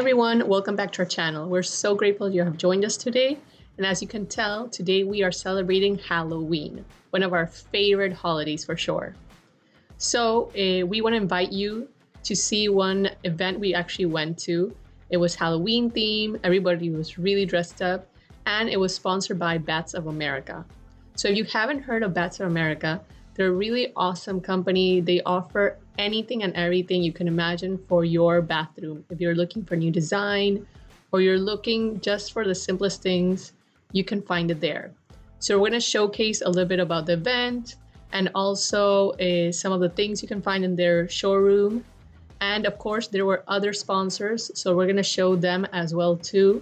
everyone, welcome back to our channel. We're so grateful you have joined us today. And as you can tell, today we are celebrating Halloween, one of our favorite holidays for sure. So we want to invite you to see one event we actually went to. It was Halloween themed, everybody was really dressed up, and it was sponsored by Bats of America. So if you haven't heard of Bats of America, they're a really awesome company. They offer anything and everything you can imagine for your bathroom. If you're looking for new design or you're looking just for the simplest things, you can find it there. So we're going to showcase a little bit about the event and also some of the things you can find in their showroom. And of course, there were other sponsors, so we're going to show them as well too.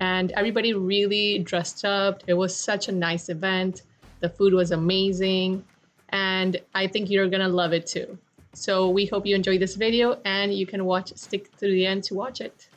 And everybody really dressed up. It was such a nice event. The food was amazing. And I think you're gonna love it too. So we hope you enjoy this video and you can stick to the end to watch it.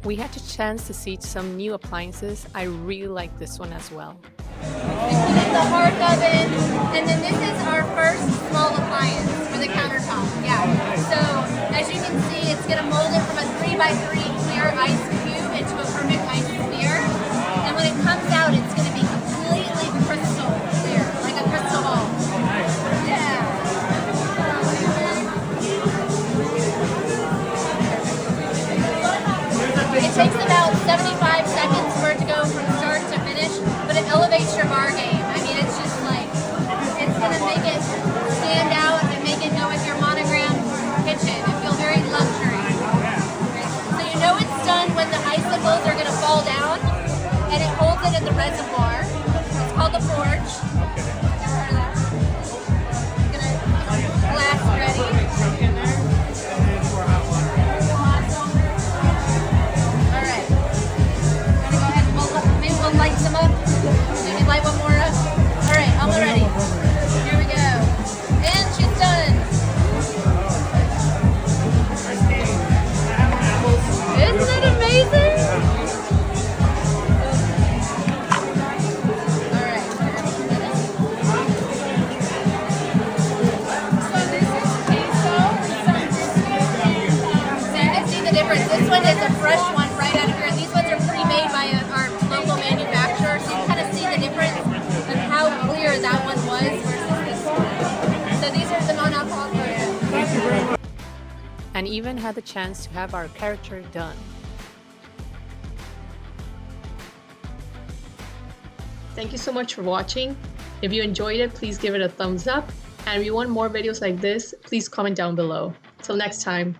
We had the chance to see some new appliances. I really like this one as well. This is the hearth oven, and then this is our first small appliance for the countertop. Yeah. So as you can see, it's going to mold it from a 3x3 clear ice cube into a perfect ice sphere. And when it comes out, it's going to be completely crystal clear, like a crystal ball. Yeah. It takes about 75 seconds for it to go from start to finish, but it elevates your bar game. I mean, it's just like, it's going to make it stand out and make it go with your monogram kitchen and feel very luxury. So you know it's done when the icicles are going to fall down, and it holds it in the reservoir. It's called the forge. Never heard of that? It's going to blast ready. Light them up. Maybe light one more up. All right, almost ready. Here we go. And she's done. Isn't it amazing? All right. So this is queso. So you can see the difference. This one is a fresh one right out of here. These ones are pre-made by our local manufacturer, so you kind of see the difference of how clear that one was versus this one. So these are the non-alcoholic versions. And even had the chance to have our character done. Thank you so much for watching. If you enjoyed it, please give it a thumbs up. And if you want more videos like this, please comment down below. Till next time.